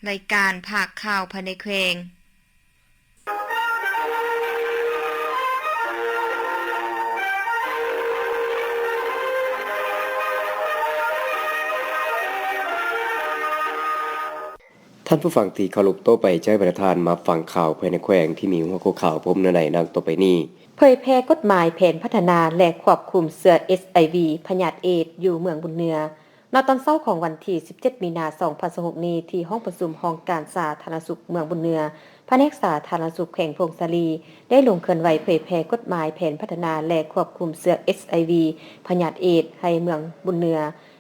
รายการภาคข่าวภายในแขวงท่านผู้ฟังที่เคารพโต้ไปใจประธานมาฟังข่าวภายในแขวงที่มีหัวข้อข่าวพบเนื้อในดังต่อไปนี้เผยแพร่กฎหมายแผนพัฒนาและควบคุมเชื้อ HIV พยาธิเอดส์อยู่เมืองบุญเหนือนตอนเช้าของวันที่17มีนาคม2026นี้ที่ห้องประชุมห้องการสาธารณสุขเมืองบุญเหนือแผนกสาธารณสุขแขวงพงศาลีได้ลงเคลื่อนไหวเผยแพร่กฎหมายแผนพัฒนาและควบคุมเชื้อ HIV พยาธิเอดส์ให้เมืองบุญเหนือ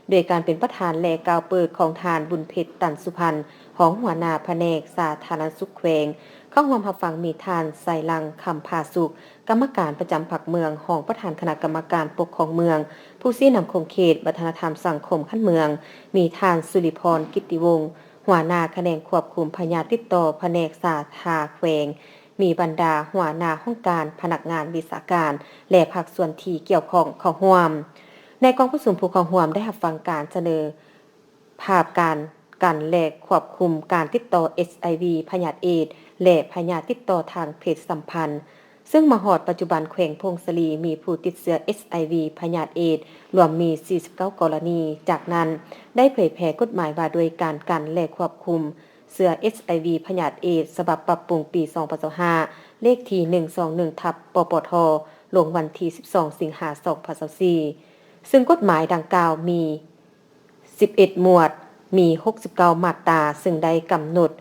โดยการเป็นประธานและกล่าวเปิดของทานบุญเพชรตันสุพรรณของหัวหน้าแผนกสาธารณสุขแขวงเข้าร่วมรับฟังมีทานไสลังคำพาสุขกรรมการประจำพรรคเมืองห้องประธานคณะกรรมการปกครองเมืองผู้ชี้นำโครงเขตวัฒนธรรมสังคมขั้นเมืองมีทานสุริพรกิตติวงศ์หัวหน้าแขนงควบคุมพยาธิติดต่อแผนกสาธารณแขวงมีบรรดาหัวหน้าห้องการพนักงานวิชาการและภาคส่วนที่เกี่ยวข้องเข้าร่วมในกองประชุมผู้เข้าร่วมได้รับฟังการเสนอภาพการและควบคุมการติดต่อ HIV พยาธิเอดส์และพยาธิติดต่อทางเพศสัมพันธ์ซึ่งมาฮอดปัจจุบันแขวงพงศาลีมีผู้ติดเชื้อ HIV พยาธิเอดส์รวมมี49กรณีจากนั้นได้เผยแพร่กฎหมายว่าโดยการและควบคุมเชื้อ HIV พยาธิเอดส์ฉบับปรับปรุงปี2025เลขที่121/ปปทลงวันที่12สิงหาคม2024ซึ่งกฎหมายดังกล่าวมี11หมวดมี69มาตราซึ่งได้กำหนด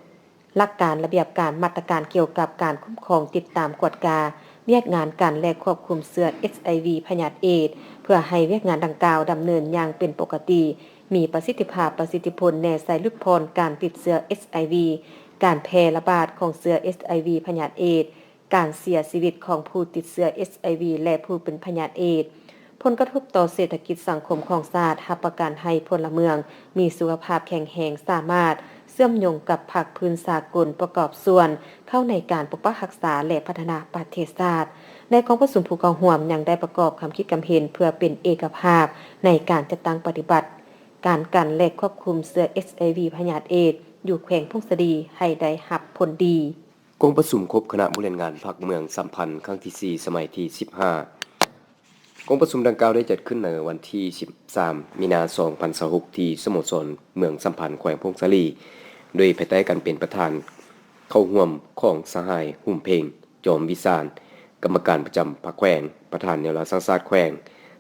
หลักการระเบียบการมาตรการเกี่ยวกับการคุ้มครองติดตามกวดกาเวียกงานกันและควบคุมเชื้อ HIV พยาธิเอดส์เพื่อให้เวียกงานดังกล่าวดำเนินอย่างเป็นปกติมีประสิทธิภาพประสิทธิผลแน่ใส่ลุดพ้นการติดเชื้อ HIV การแพร่ระบาดของเชื้อ HIV พยาธิเอดส์การเสียชีวิตของผู้ติดเชื้อ HIV และผู้เป็นพยาธิเอดส์ผลกระทบต่อเศรษฐกิจสังคมของชาติรับประกันให้พลเมืองมีสุขภาพแข็งแรงสามารถเชื่อมโยงกับภาคพื้นสากลประกอบส่วนเข้าในการปกปักรักษาและพัฒนาประเทศชาติในกองประชุมผู้เข้าร่วมยังได้ประกอบความคิดความเห็นเพื่อเป็นเอกภาพในการจัดตั้งปฏิบัติการและควบคุมเชื้อ HIV พยาธิเอดส์อยู่แขวงพงศาลีให้ได้รับผลดีกองประชุมครบคณะบริหารงานพรรคเมืองสัมพันธ์ครั้งที่4สมัยที่15กองประชุมดังกล่าวได้จัดขึ้นในวันที่13มีนาคม2026ที่สโมสรเมืองสัมพันธ์แขวงพงศาลีโดยภายใต้การเป็นประธานเข้าร่วมของสหายหุ่มเพงจอมวิสารกรรมการประจำพรรคแขวงประธานแนวราสังสาสแขวง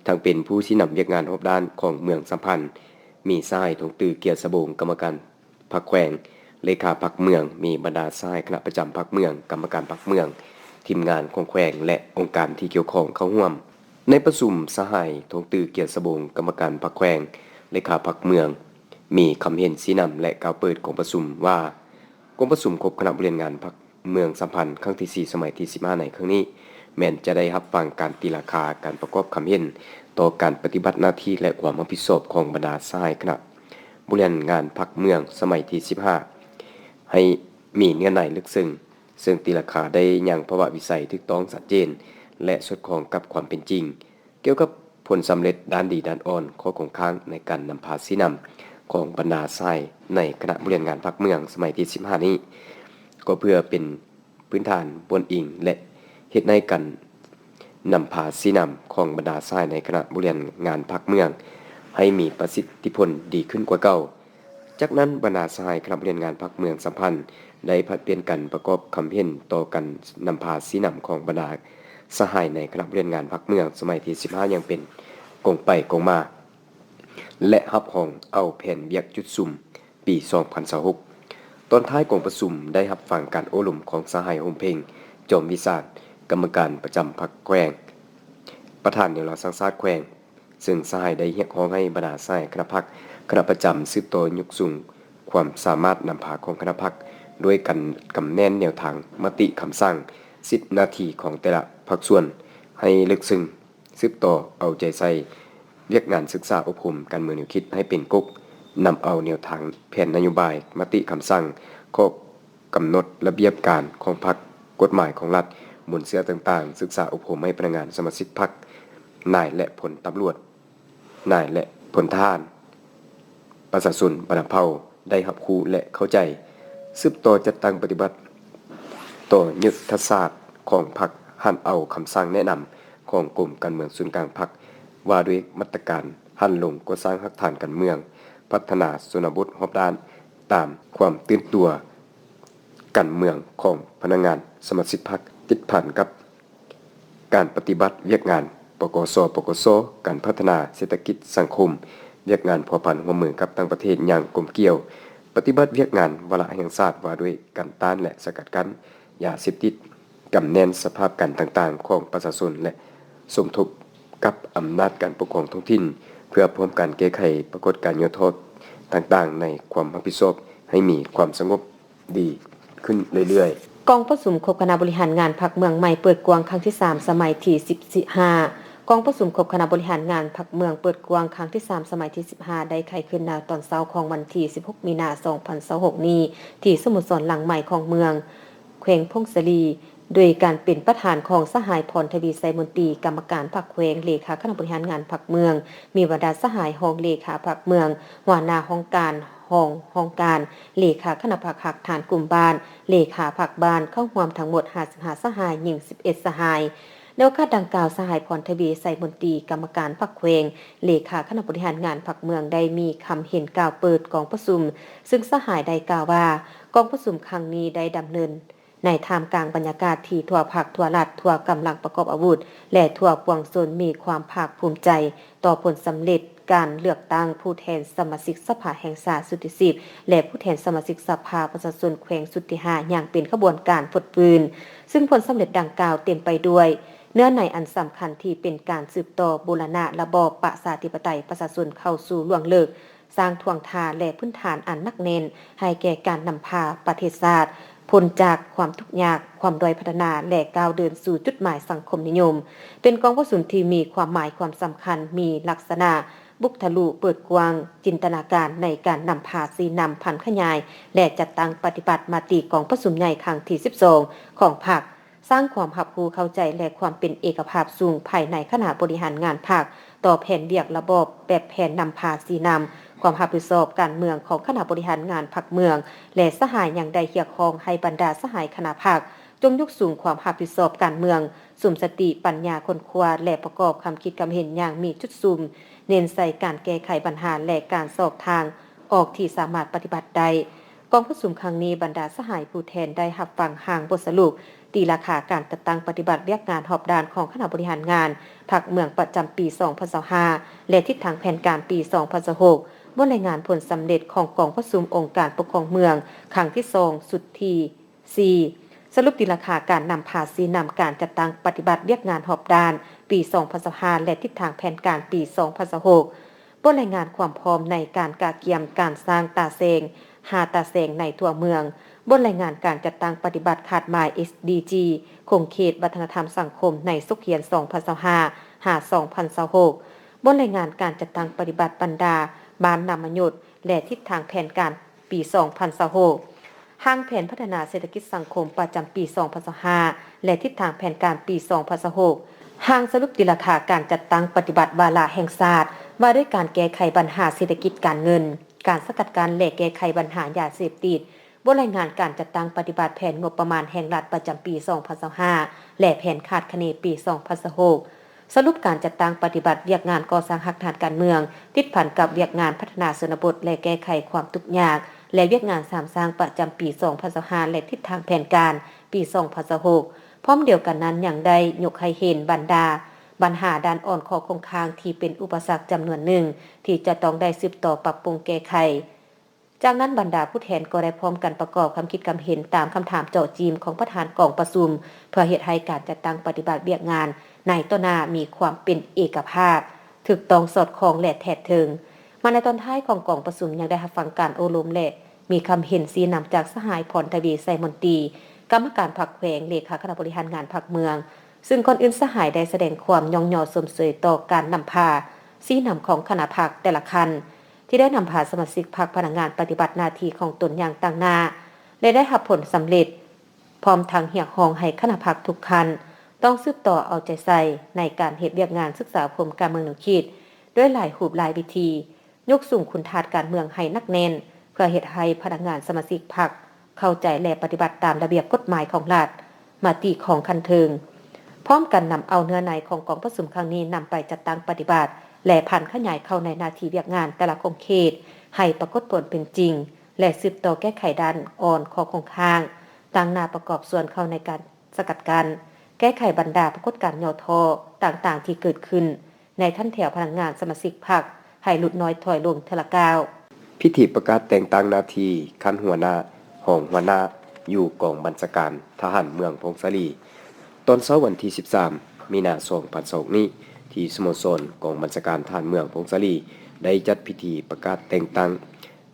ทั้งเป็นผู้ที่นำเวียกงานรอบด้านของเมืองสัมพันธ์มีสหายทงตือเกียรติสบงกรรมการพรรคแขวงเลขาพรรคเมืองมีบรรดาสหายคณะประจำพรรคเมืองกรรมการพรรคเมืองทีมงานของแขวงและองค์การที่เกี่ยวข้องเข้าร่วมในประชุมสหายทงตือเกียรติสบงกรรมการพรรคแขวงเลขาพรรคเมืองมีคำเห็นชี้นำและกล่าวเปิดของประชุมว่ากองประชุมครบคณะบริหารงานพรรคเมืองสัมพันธ์ครั้งที่4สมัยที่15ในครั้งนี้แม้นจะได้รับฟังการตีราคาการประกอบคำเห็นต่อการปฏิบัติหน้าที่และความรับผิดชอบของบรรดาสหายคณะบริหารงานพรรคเมืองสมัยที่15ให้มีเนื้อในลึกซึ้งซึ่งตีราคาได้ยังภาวะวิสัยถูกต้องชัดเจนและสอดคล้องกับความเป็นจริงเกี่ยวกับผลสำเร็จด้านดีด้านอ่อนข้อคงค้างในการนำพาชี้นำของบรรดาสายในคณะบริหารงานพรรคเมืองสมัยที่15นี้ก็เพื่อเป็นพื้นฐานบนอิงและเหตุในการนำพาชี้นำของบรรดาสายในคณะบริหารงานพรรคเมืองให้มีประสิทธิผลดีขึ้นกว่าเก่าจากนั้นบรรดาสายคณะบริหารงานพรรคเมืองสัมพันธ์ได้ผลัดเปลี่ยนกันประกอบคำเห็นต่อกันนำพาชี้นำของบรรดาสหายในคณะบริหารงานพรรคเมืองสมัยที่15ยังเป็นกงไปกงมาและรับรองเอาแผนเวียกจุดซุ่มปี2026ตอนท้ายกองประชุมได้รับฟังการโอ้ลุ่มของสหายโฮมเพงจอมวิสารกรรมการประจำพรรคแขวงประธานแนวราสังสาสแขวงซึ่งสหายได้เรียกร้องให้บรรดาสหายคณะพรรคคณะประจำสืบต่อยกสูงความสามารถนำพาของคณะพรรคด้วยกันกำแน่นแนวทางมติคำสั่ง10นาทีของแต่ละภาคส่วนให้ลึกซึ้งสืบต่อเอาใจใส่เรียกงานศึกษาอบรมการเมืองแนวคิดให้เป็นกกนำเอาแนวทางแผนนโยบายมติคำสั่งข้อกำหนดระเบียบการของพรรคกฎหมายของรัฐบนเสื้อต่างๆศึกษาอบรมให้พนักงานสมาชิกพรรคนายและผลตำรวจนายและผลทหารประชาชนบรรพเผ่าได้รับรู้และเข้าใจ สืบต่อจัดตั้งปฏิบัติต่อยุทธศาสตร์ของพรรคหันเอาคำสั่งแนะนำของกรมการเมืองศูนย์กลางพรรคว่าด้วยมาตรการหันลงก่อสร้างรักฐานการเมืองพัฒนาชนบทรอบด้านตามความตื่นตัวการเมืองของพนักงานสมาชิกพรรคติดพันกับการปฏิบัติเวียกงานปกสการพัฒนาเศรษฐกิจสังคมเวียกงานพัวพันร่วมมือกับต่างประเทศอย่างกลมเกี่ยวปฏิบัติเวียกงานวาระแห่งชาติว่าด้วยการต้านและสกัดกั้นยาเสพติดกำแน่นสภาพการต่างๆของประชาชนและสมทบกับอำนาจการปกครองท้องถิ่นเพื่อพร้อมการแก้ไขปรากฏการณ์โยโทษต่างๆในความรับผิดชอบให้มีความสงบดีขึ้นเรื่อยๆกองประชุมครบคณะบริหารงานพรรคเมืองใหม่เปิดกว้างครั้งที่3สมัยที่15กองประชุมครบคณะบริหารงานพรรคเมืองเปิดกว้างครั้งที่3สมัยที่15ได้ไขขึ้นณตอนเช้าของวันที่16มีนาคม2026นี้ที่สโมสรหลังใหม่ของเมืองแขวงพงศลีโดยการเป็นประธานของสหายพรทวีไสมนตรีกรรมการพรรคแขวงเลขาคณะบริหารงานพรรคเมืองมีบรรดาสหายรองเลขาพรรคเมืองหัวหน้าห้องการห้องการเลขาคณะพรรคหักฐานกลุ่มบ้านเลขาพรรคบ้านเข้าร่วมทั้งหมด55สหายหญิง11สหายในโอกาสดังกล่าวสหายพรทวีไสมนตรีกรรมการพรรคแขวงเลขาคณะบริหารงานพรรคเมืองได้มีคำเห็นกล่าวเปิดกองประชุมซึ่งสหายได้กล่าวว่ากองประชุมครั้งนี้ได้ดำเนินในท่ามกลางบรรยากาศที่ทั่วภาคทั่วรัฐทั่วกำลังประกอบอาวุธและทั่วปวงชนมีความภาคภูมิใจต่อผลสำเร็จการเลือกตั้งผู้แทนสมาชิกสภาแห่งชาติสุดที่10และผู้แทนสมาชิกสภาประชาชนแขวงสุดที่5อย่างเป็นขบวนการฝดปืนซึ่งผลสำเร็จดังกล่าวเต็มไปด้วยเนื้อในอันสำคัญที่เป็นการสืบต่อบูรณะระบอบประชาธิปไตยประชาชนเข้าสู่ล่วงเลิกสร้างทวงทาและพื้นฐานอันนักแน่นให้แก่การนำพาประเทศชาติพ้นจากความทุกข์ยากความด้อยพัฒนาและก้าวเดินสู่จุดหมายสังคมนิยมเป็นกองประชุมที่มีความหมายความสำคัญมีลักษณะบุกทะลุเปิดกว้างจินตนาการในการนำพาสีนำพันขยายและจัดตั้งปฏิบัติมติกองประชุมใหญ่ครั้งที่12ของพรรคสร้างความรับรู้เข้าใจและความเป็นเอกภาพสูงภายในคณะบริหารงานพรรคต่อแผนเรียกระบบแบบแผนนำพาสีนำความรับผิดชอบการเมืองของคณะบริหารงานพรรคเมืองและสหายอย่างใดเกี่ยวข้องให้บรรดาสหายคณะพรรคจงยกสูงความรับผิดชอบการเมืองสุมสติปัญญาคนคว้าและประกอบความคิดความเห็นอย่างมีจุดซุ่มเน้นใส่การแก้ไขปัญหาและการสอบทางออกที่สามารถปฏิบัติได้กองประชุมครั้งนี้บรรดาสหายผู้แทนได้รับฟังห่างบทสรุปตีราคาการจัดตั้งปฏิบัติเวียกงานหอบด้านของคณะบริหารงานพรรคเมืองประจำปี2025และทิศทางแผนการปี2026บนรายงานผลสำเร็จของกองประชุมองค์การปกครองเมืองครั้งที่2สุดที่4สรุปตีราคาการนำภาษีนำการจัดตั้งปฏิบัติเวียกงานหอบด้านปี2025และทิศทางแผนการปี2026บนรายงานความพร้อมในการกาเกียมการสร้างตาเซง5ตาเซงในทั่วเมืองบนรายงานการจัดตั้งปฏิบัติขาดหมาย SDG คงเขตวัฒนธรรมสังคมในสุขเขียน2025หา2026บนรายงานการจัดตั้งปฏิบัติบรรดาบ้านนามยุทธและทิศทางแผนการปี2026ห้างแผนพัฒนาเศรษฐกิจสังคมประจำปี2025และทิศทางแผนการปี2026ห้างสรุปตีราคาการจัดตั้งปฏิบัติวาระแห่งชาติว่าด้วยการแก้ไขปัญหาเศรษฐกิจการเงินการสกัดกั้นและแก้ไขปัญหายาเสพติดบนรายงานการจัดตั้งปฏิบัติแผนงบประมาณแห่งรัฐประจำปี2025และแผนคาดคะเนปี2026สรุปการจัดตั้งปฏิบัติเวียกงานก่อสร้างหักฐานการเมืองติดพันกับเวียกงานพัฒนาชนบทและแก้ไขความทุกข์ยากและเวียกงานสร้างประจำปี2025และทิศทางแผนการปี2026พร้อมเดียวกันนั้นอย่างได้ยกให้เห็นบรรดาปัญหาด้านอ่อนของโครงข่ายที่เป็นอุปสรรคจำนวนหนึ่งที่จะต้องได้สืบต่อปรับปรุงแก้ไขจากนั้นบรรดาผู้แทนก็ได้พร้อมกันประกอบความคิดความเห็นตามคำถามเจาะจีมของประธานกองประชุมเพื่อเฮ็ดให้การจัดตั้งปฏิบัติเวียกงานในต้นหน้ามีความเป็นเอกภาพถูกต้องสอดคล้องและแท้ถึงมาในตอนท้ายของกองประชุมยังได้รับฟังการโอลมและมีคำเห็นชี้นำจากสหายพรทวีไสมนตรีกรรมการพรรคแขวงเลขาคณะบริหารงานพรรคเมืองซึ่งก่อนอื่นสหายได้แสดงความยองยอสมเสยต่อการนำพาชี้นำของคณะพรรคแต่ละคันที่ได้นำพาสมาชิกพรรคพนักงานปฏิบัติหน้าที่ของตนอย่างต่างหน้าและได้รับผลสำเร็จพร้อมทั้งเรียกร้องให้คณะพรรคทุกคันต้องสืบต่อเอาใจใส่ในการเฮ็ดเวียกงานศึกษาพรมการเมืองแนวคิดด้วยหลายรูปหลายวิธียกสูงคุณธาตุการเมืองให้นักแน่นเพื่อเฮ็ดให้พนักงานสมาชิกพรรค เข้าใจและปฏิบัติตามระเบียบกฎหมายของรัฐมาติของคันเทิงพร้อมกันนำเอาเนื้อในของกองประชุมครั้งนี้นำไปจัดตั้งปฏิบัติและพันขยายเข้าในหน้าที่เวียกงานแต่ละของเขตให้ปรากฏผลเป็นจริงและสืบต่อแก้ไขด้านอ่อนข้อคงค้างตั้งหน้าประกอบส่วนเข้าในการสกัดกั้นแก้ไขบรรดาปรากฏการณ์ย่อท้อต่างๆที่เกิดขึ้นในท่านแถวพนักงานสมาชิกพรรคให้ลดน้อยถอยลงเทละก้าวพิธีประกาศแต่งตั้งหน้าที่คันหัวหน้าห้องหัวหน้าอยู่กองบัญชาการทหารเมืองพงศาลีตอนเช้าวันที่13มีนาคม2022นี้ที่สโมสรกองบัญชาการทหารเมืองพงศาลีได้จัดพิธีประกาศแต่งตั้ง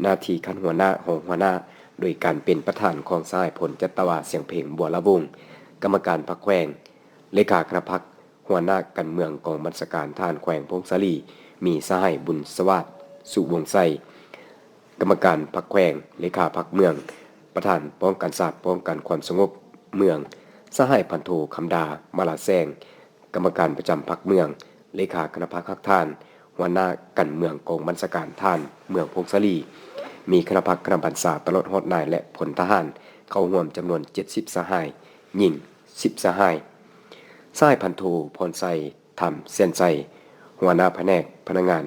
หน้าที่คันหัวหน้าห้องหัวหน้าโดยการเป็นประธานของสหพลจัตวาเสียงเพลงบัวละวงศ์กรรมการพรรคแขวงเลขาคณะพรรคหัวหน้าการเมืองกองบัญชาการทหารแขวงพงศาลีมีสหายบุญสวัสดิ์สุวงศ์ไสกรรมการพรรคแขวงเลขาพรรคเมืองประธานป้องกันศาสตร์ป้องกันความสงบเมืองสหายพันโทคำดามาลาแซงกรรมการประจำพรรคเมืองเลขาคณะพรรคท่านหัวหน้าการเมืองกองบัญชาการท่านเมืองพงศาลีมีคณะพรรคคณะบรรษาตลอดฮอดนายและพลทหารเข้าร่วมจำนวน70สหายหญิง10สหายสหายพันโทพรไซธรรมเส้นไซหัวหน้าแผนกพนักงาน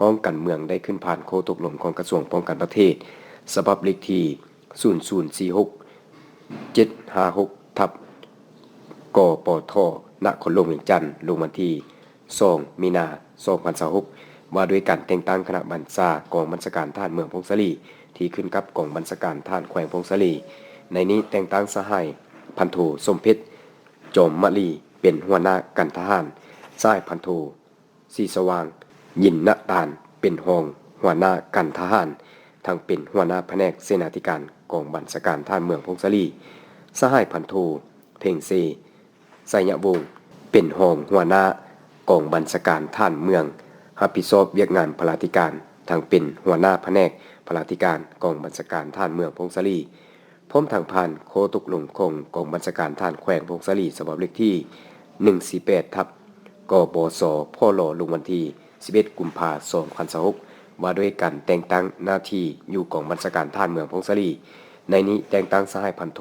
ห้องการเมืองได้ขึ้นผ่านโคตกลงของกระทรวงป้องกันประเทศฉบับเลขที่0046 756ทับกปทนครหลวงเวียงจันทน์ลงวันที่2มีนาคม2026ว่าด้วยการแต่งตั้งคณะบัญชากองบัญชาการทหารเมืองพงศาลีที่ขึ้นกับกองบัญชาการทหารแขวงพงศาลีในนี้แต่งตั้งสหายพันโทสมเพชรจอมมะลีเป็นหัวหน้าการทหารสหายพันโทสีสว่างยินณตาลเป็นรองหัวหน้าการทหารทั้งเป็นหัวหน้าแผนกเสนาธิการกองบัญชาการทหารเมืองพงศาลีสหายพันโทเพ่งเซไสยวงศ์เป็นรองหัวหน้ากองบัญชาการทหารเมืองรับผิดชอบเวียกงานพลาธิการทั้งเป็นหัวหน้าแผนกพลาธิการกองบัญชาการทหารเมืองพงศาลีพร้อมทางผ่านโคตกลงของกองบัญชาการทหารแขวงพงศาลีฉบับเลขที่148ทับกบสพลลงวันที่11กุมภาพันธ์2026ว่าด้วยการแต่งตั้งหน้าที่อยู่กองบัญชาการทหารเมืองพงศาลีในนี้แต่งตั้งสหายพันโท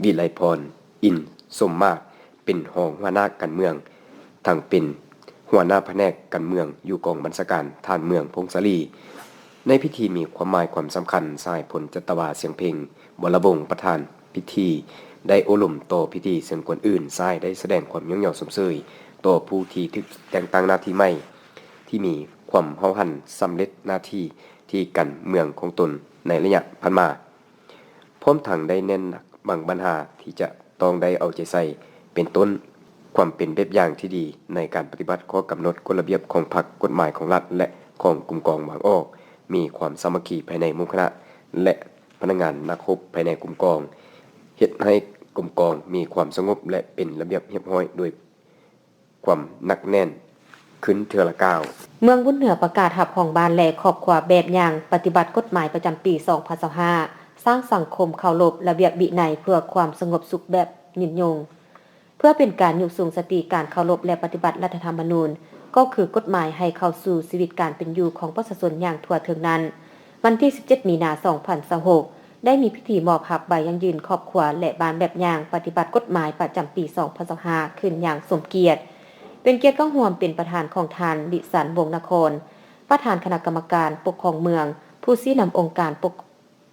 วิไลพรอินสมมาตรเป็นรองหัวหน้าการเมืองทั้งเป็นหัวหน้าแผนกการเมืองอยู่กองบัญชาการทหารเมืองพงศาลีในพิธีมีความหมายความสำคัญสหายพลจัตวาเสียงเพลงบรวงศ์ประธานพิธีได้โอลมต่อพิธีซึ่งคนอื่นสหายได้แสดงความย่องยอสมเสยต่อผู้ที่ถูกแต่งตั้งหน้าที่ใหม่ที่มีความเฮาหันสำเร็จหน้าที่ที่การเมืองของตนในระยะผ่านมาพร้อมทั้งได้เน้นหนักบางปัญหาที่จะต้องได้เอาใจใส่เป็นต้นความเป็นแบบอย่างที่ดีในการปฏิบัติข้อกำหนดกฎระเบียบของพรรคกฎหมายของรัฐและของกลุ่มกองวางออกมีความสามัคคีภายในหมู่คณะและพนักงานนักรบภายในกลุ่มกองเฮ็ดให้กลุ่มกองมีความสงบและเป็นระเบียบเรียบร้อยโดยความหนักแน่นขึ้นเทื่อละก้าวเมืองบุญเหนือประกาศหับของบ้านและครอบครัวแบบอย่างปฏิบัติกฎหมายประจำปี2025สร้างสังคมเคารพระเบียบวินัยเพื่อความสงบสุขแบบยืนยงเพื่อเป็นการยุกสูงสติการเคารพและปฏิบัติรัฐธรรมนูญก็คือกฎหมายให้เข้าสู่ชีวิตการเป็นอยู่ของประชาชนอย่างทั่วถึงนั้นวันที่17มีนาคม2026ได้มีพิธีมอบหับใบยั่งยืนครอบครัวและบ้านแบบอย่างปฏิบัติกฎหมายประจำปี2025ขึ้นอย่างสมเกียรติเป็นเกียรติก้องห่วมเป็นประธานของทานดิสันวงศ์นครประธานคณะกรรมการปกครองเมืองผู้ชี้นำองค์การปก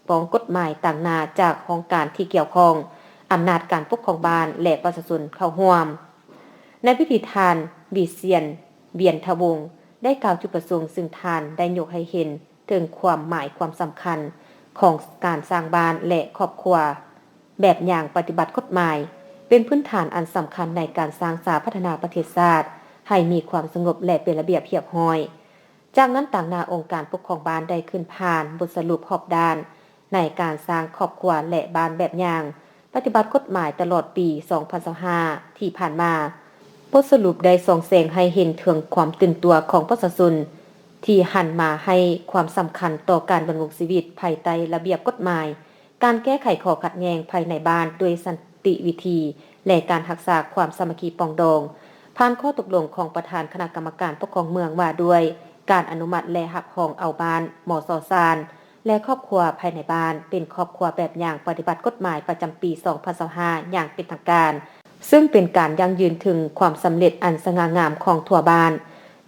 ครองกฎหมายต่างนาจากองค์การที่เกี่ยวข้องอำนาจการปกครองบ้านและประชาชนเข้าร่วมในพิธีทานบีเซียนเบียนทวงศ์ได้กล่าวจุดประสงค์ซึ่งทานได้ยกให้เห็นถึงความหมายความสำคัญของการสร้างบ้านและครอบครัวแบบอย่างปฏิบัติกฎหมายเป็นพื้นฐานอันสำคัญในการสร้างสาพัฒนาประเทศชาติให้มีความสงบและเป็นระเบียบเรียบร้อยจากนั้นต่างนาองค์การปกครองบ้านได้ขึ้นผ่านบทสรุปรอบด้านในการสร้างครอบครัวและบ้านแบบอย่างปฏิบัติกฎหมายตลอดปี2025ที่ผ่านมาบทสรุปได้ส่งแสงให้เห็นถึงความตื่นตัวของประชาชนที่หันมาให้ความสำคัญต่อการดำรงชีวิตภายใต้ระเบียบกฎหมายการแก้ไขข้อขัดแย้งภายในบ้านด้วยสันติวิธีและการรักษาความสามัคคีปรองดองผ่านข้อตกลงของประธานคณะกรรมการปกครองเมืองว่าด้วยการอนุมัติและหับห้องเอาบ้านหมอสอซาน และครอบครัวภายในบ้านเป็นครอบครัวแบบอย่างปฏิบัติกฎหมายประจำปี 2025 อย่างเป็นทางการซึ่งเป็นการยั่งยืนถึงความสำเร็จอันสง่างามของทั่วบ้าน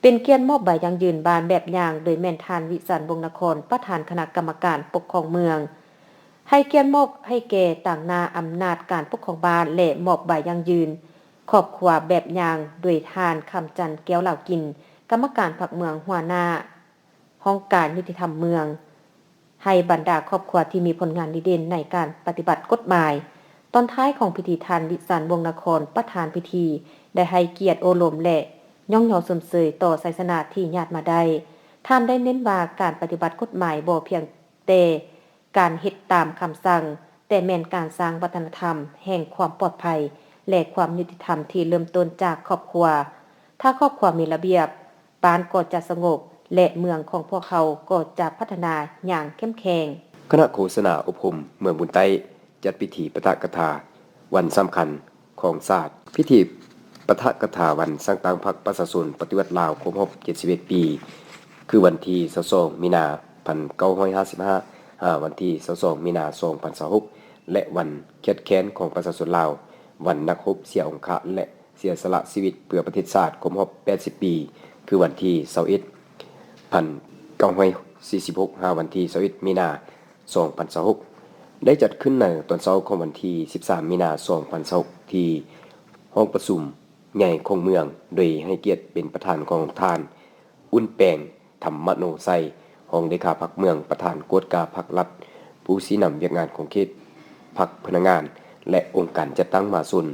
เป็นเกียรติมอบใบยั่งยืนบ้านแบบอย่างโดยแม่นทานวิสันต์วงศ์นครประธานคณะกรรมการปกครองเมืองให้เกียรติมอบให้แก่ต่างหน้าอำนาจการปกครองบ้านและมอบใบยั่งยืนครอบครัวแบบอย่างโดยทานคำจันทร์แก้วเหล่ากินกรรมการพรรคเมืองหัวหน้าห้องการยุติธรรมเมืองให้บรรดาครอบครัวที่มีผลงานดีเด่นในการปฏิบัติกฎหมายตอนท้ายของพิธีทานวิสันต์วงศ์นครประธานพิธีได้ให้เกียรติโอโลมและย่องยอสมเสยต่อศาสนาที่ญาติมาได้ท่านได้เน้นว่าการปฏิบัติกฎหมายบ่เพียงแต่การเฮ็ดตามคำสั่งแต่แม่นการสร้างวัฒนธรรมแห่งความปลอดภัยและความยุติธรรมที่เริ่มต้นจากครอบครัวถ้าครอบครัวมีระเบียบบ้านก็จะสงบและเมืองของพวกเขาก็จะพัฒนาอย่างเข้มแข็งคณะโฆษณาอบรมเมืองบุญใต้จัดพิธีปะทะกถาวันสำคัญของศาสตร์พิธีปะทะกถาวันสร้างตั้งพรรคประชาชนปฏิวัติลาวครบรอบ71 ปีคือวันที่22มีนา1955วันที่22มีนา2026และวันเคียดแค้นของประชาชนลาววันนักรบเสียองค์ะและเสียสละชีวิตเพื่อประเทศชาติครบรอบ80 ปีคือวันที่1946วันที่21มีนา2026ได้จัดขึ้นในตอนเช้าของวันที่13มีนา2026ที่ห้องประชุมใหญ่ของเมืองโดยให้เกียรติเป็นประธานของท่านอุ่นแปงธรรมโนไซรองเลขาพรรคเมืองประธานกวดกาพรรครัฐผู้ชี้นำเวียกงานของเขตพรรคพนักงานและองค์การจัดตั้งมาสุน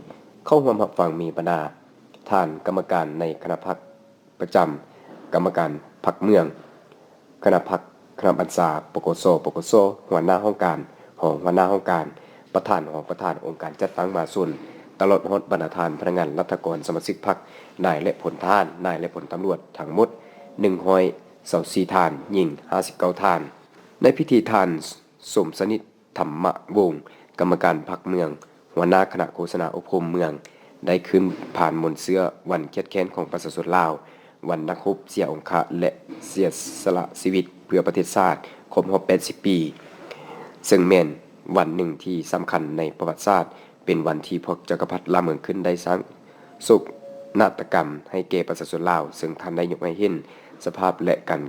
เข้าร่วมรับฟังมีบรรดาท่านกรรมการในคณะพรรคประจำกรรมการพรรคเมืองคณะพรรคคณะบัญชาปกสหัวหน้าห้องการหัวหน้าห้องการประธานประธานองค์การจัดตั้งมาสุนตลอดฮอดบรรณาธิการพนักงานรัฐกรสมาชิกพรรคนายและผลทหารนายและผลตำรวจทั้งหมด124ทานหญิง59ทานในพิธีทานสมสนิทธรรมวงศ์กรรมการพรรคเมืองหัวหน้าคณะโฆษณาอบรมเมืองได้ขึ้นผ่านมนต์เสื้อวันเคียดแค้นของประชาชนลาววันนักรบเสียองค์ะและเสียสละชีวิตเพื่อประเทศชาติครบรอบ80 ปีซึ่งแม่นวันหนึ่งที่สำคัญในประวัติศาสตร์เป็นวันที่พวกจักรพรรดิลาวเมืองขึ้นได้สร้างโศกนาฏกรรมให้แก่ประชาชนลาวซึ่งท่านได้ยกให้เห็นสภาพและการ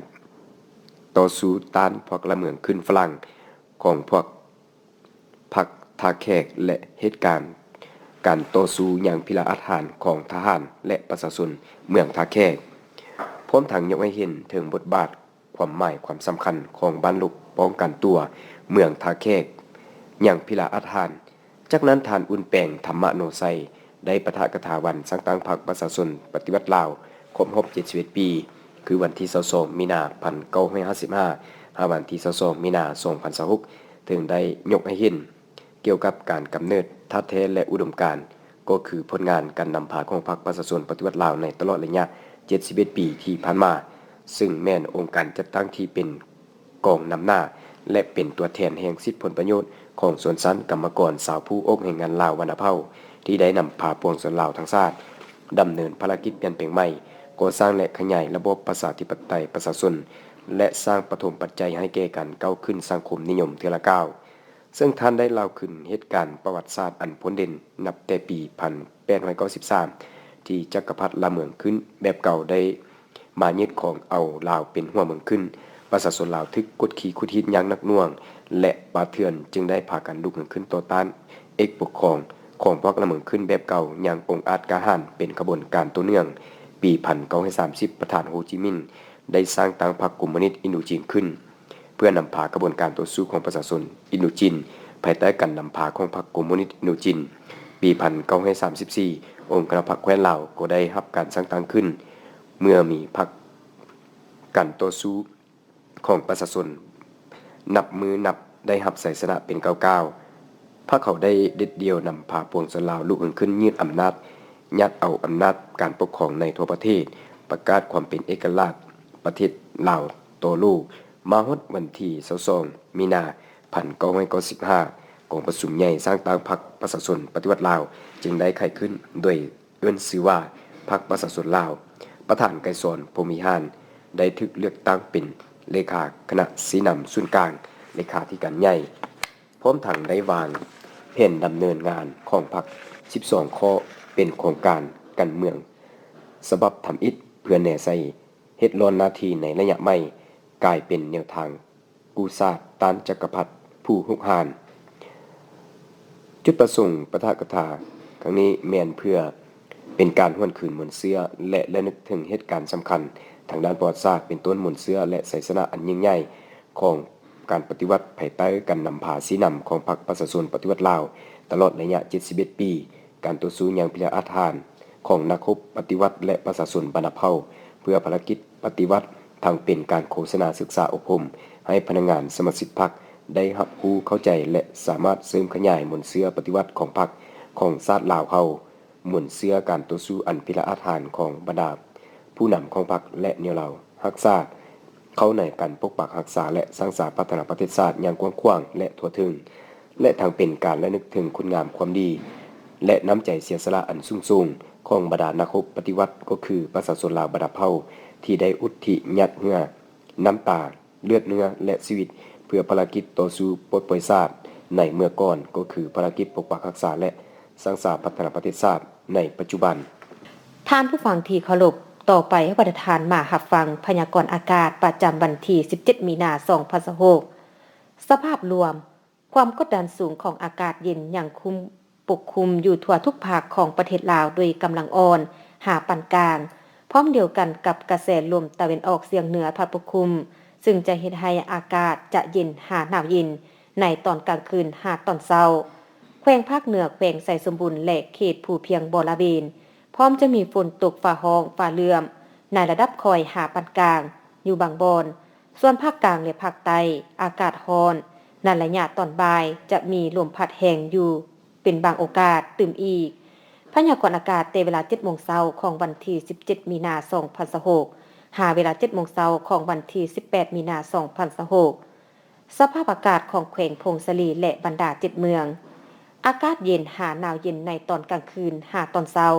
ต่อสู้ต้านพวกละเมืองขึ้นฝรั่งของพวกพรรคทาแขกและเหตุการณ์การต่อสู้อย่างพิราอาถรรพ์ของทหารและประชาชนเมืองทาแขกพร้อมทั้งยกให้เห็นถึงบทบาทความหมายความสำคัญของบ้านลุกป้องกันตัวเมืองทาแขกอย่างพิราอาถรรพ์จากนั้นท่านอุ่นแปงธรรมโนไซได้ปะทะกถาวันสร้างตั้งพรรคประชาชนปฏิวัติลาวครบรอบ71 ปีคือวันที่22มีนา1955วันที่22มีนา2026ถึงได้ยกให้เห็นเกี่ยวกับการกำเนิดท่าแท้และอุดมการณ์ก็คือผลงานการนำพาของพรรคประชาชนปฏิวัติลาวในตลอดระยะ71 ปีที่ผ่านมาซึ่งแม่นองค์การจัดตั้งที่เป็นกองนำหน้าและเป็นตัวแทนแห่งสิทธิผลประโยชน์ของส่วนชั้นกรรมกรสาวผู้อกแห่งงานลาววรรณเผ่าที่ได้นำพาปวงชนลาวทั้งชาติดำเนินภารกิจเปลี่ยนแปลงใหม่ก่อสร้างและขยายระบบประชาธิปไตยประชาชนและสร้างปฐมปัจจัยให้แก่การก้าวขึ้นสังคมนิยมเทื่อละก้าวซึ่งท่านได้เล่าขึ้นเหตุการณ์ประวัติศาสตร์อันพ้นเด่นนับแต่ปี1893ที่จักรพรรดิละเมืองขึ้นแบบเก่าได้มายึดของเอาลาวเป็นหัวเมืองขึ้นประชาชนลาวทึกกดขี่คุดหิดอย่างหนักหน่วงและป่าเถื่อนจึงได้พากันลุกขึ้นต่อต้านเอกปกครองของพวกละเมืองขึ้นแบบเก่าอย่างองอาจกล้าหาญเป็นขบวนการต่อเนื่องปี1930ประธานโฮจิมินห์ได้สร้างตั้งพรรคคอมมิวนิสต์อินโดจีนขึ้นเพื่อนำพากระบวนการต่อสู้ของประชาชนอินโดจีนภายใต้การนำพาของพรรคคอมมิวนิสต์อินโดจีนปี1934องค์การพรรคแคว้นลาวก็ได้รับการสร้างตั้งขึ้นเมื่อมีพรรคการต่อสู้ของประชาชนนับได้รับชัยชนะเป็น99พรรคเขาได้เด็ดเดียวนำพาปวงชนลาวลุกขึ้นยืดอำนาจยัดเอาอำนาจการปกครองในทั่วประเทศประกาศความเป็นเอกราชประเทศลาวโตโลมาฮอดวันที่22มีนา1995กองประชุมใหญ่สร้างตั้งพรรคประชาชนปฏิวัติลาวจึงได้ไขขึ้นโดยเอิ้นชื่อว่าพรรคประชาชนลาวประธานไกรสอนพรหมิหารได้ถูกเลือกตั้งเป็นเลขาคณะสีนำศูนย์กลาง เลขาธิการใหญ่พร้อมทั้งได้วางแผนดำเนินงานของพรรค12 ข้อเป็นโครงการการเมืองฉบับทำอิฐเพื่อแน่ใส่เฮ็ดร้อนหน้าที่ในระยะใหม่กลายเป็นแนวทางกู้ชาติต้านจักรพรรดิผู้หุกหานจุดประสงค์ปะทะกถาครั้งนี้แม่นเพื่อเป็นการหวนคืนมวลเสื้อและระลึกถึงเหตุการณ์สำคัญทางด้านประวัติศาสตร์เป็นต้นมวลเสื้อและไสยชนะอันยิ่งใหญ่ของการปฏิวัติภายใต้การนำพาสีนำของพรรคประชาชนปฏิวัติลาวตลอดระยะ71 ปีการต่อสู้อย่างพิจารณาของนักรบปฏิวัติและประชาชนบรรพเผ่าเพื่อภารกิจปฏิวัติทางเป็นการโฆษณาศึกษาอบรมให้พนักงานสมาชิกพรรคได้รับรู้เข้าใจและสามารถเสริมขยายมวลเสื้อปฏิวัติของพรรคของชาติลาวเฮามวลเสื้อการต่อสู้อันพิจารณาของบรรดาผู้นำของพรรคและแนวเรารักษาเข้าในการปกปักรักษาและสร้างสรรค์พัฒนาประเทศชาติอย่างกว้างขวางและทั่วถึงและทางเป็นการระลึกถึงคุณงามความดีและน้ำใจเสียสละอันสูงส่งของบรรดานักรบปฏิวัติก็คือประชาชนลาวบรรพเผ่าที่ได้อุทิศยัดเหงื่อน้ำตาเลือดเนื้อและชีวิตเพื่อภารกิจต่อสู้ปลดปล่อยชาติในเมื่อก่อนก็คือภารกิจปกปักรักษาและสร้างสรรค์พัฒนาประเทศชาติในปัจจุบันท่านผู้ฟังที่เคารพต่อไปให้ประธานมารับฟังพยากรณ์อากาศประจำวันที่17 มีนาคม 2026สภาพรวมความกดดันสูงของอากาศเย็นยังปกคลุมอยู่ทั่วทุกภาคของประเทศลาวโดยกำลังอ่อนหาปานกลางพร้อมเดียวกันกับกระแสลมตะวันออกเฉียงเหนือพัดปกคลุมซึ่งจะเฮ็ดให้อากาศจะเย็นหาหนาวเย็นในตอนกลางคืนหาตอนเช้าแขวงภาคเหนือแขวงไสสมบูรณ์และเขตภูเพียงบริเวณพร้อมจะมีฝนตกฟ้าร้องฟ้าเหลื่อมในระดับคอยหาปานกลางอยู่บางบอนส่วนภาคกลางและภาคใต้อากาศร้อนในระยะตอนบ่ายจะมีลมพัดแรงอยู่เป็นบางโอกาสตื่มอีกพยากรณ์อากาศแต่เวลา 7:00 นของวันที่17 มีนาคม 2026หาเวลา 7:00 นของวันที่18 มีนาคม 2026สภาพอากาศของแขวงพงศลีและบรรดา7เมืองอากาศเย็นหาหนาวเย็นในตอนกลางคืนหาตอนเช้า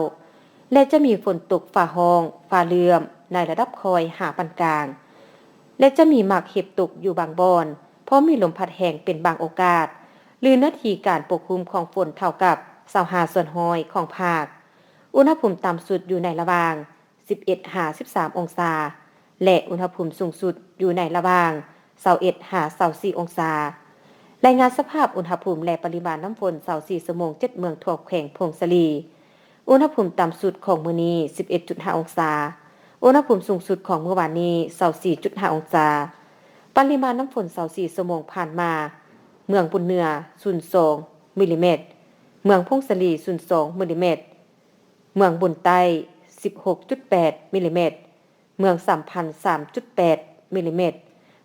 และจะมีฝนตกฟ้าร้องฟ้าเหลื่อมในระดับคอยหาปานกลางและจะมีหมากเห็บตกอยู่บางบอนเพราะมีลมพัดแรงเป็นบางโอกาสหรือหน้าที่การปกคลุมของฝนเท่ากับ25%ของภาคอุณหภูมิต่ำสุดอยู่ในระหว่าง 11-13 องศาและอุณหภูมิสูงสุดอยู่ในระหว่าง 21-24 องศารายงานสภาพอุณหภูมิและปริมาณน้ำฝน24 ชั่วโมง 7 เมืองทั่วแขวงพงศลีอุณหภูมิต่ำสุดของมื้อนี้ 11.5 องศาอุณหภูมิสูงสุดของเมื่อวานนี้ 24.5 องศาปริมาณน้ำฝน24 ชั่วโมงผ่านมาเมืองบุญเหนือ 0.2 มิลลิเมตรเมืองพงศลี 0.2 มิลลิเมตรเมืองบุญใต้ 16.8 มิลลิเมตรเมืองสัมพันธ์ 3.8 มิลลิเมตร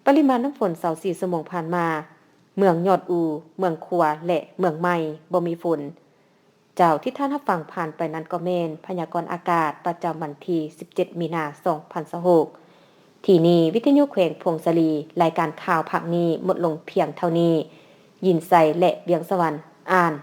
ปริมาณน้ำฝน24 ชั่วโมงผ่านมาเมืองยอดอูเมืองขัวและเมืองใหม่บ่มีฝนเจ้าที่ท่านรับฟังผ่านไปนั้นก็แม่นพยากรณ์อากาศประจำวันที่17 มีนาคม 2026ที่นี่วิทยุแขวงพงศลีรายการข่าวภาคนี้หมดลงเพียงเท่านี้ยินไซและเวียงสวรรค์อ่าน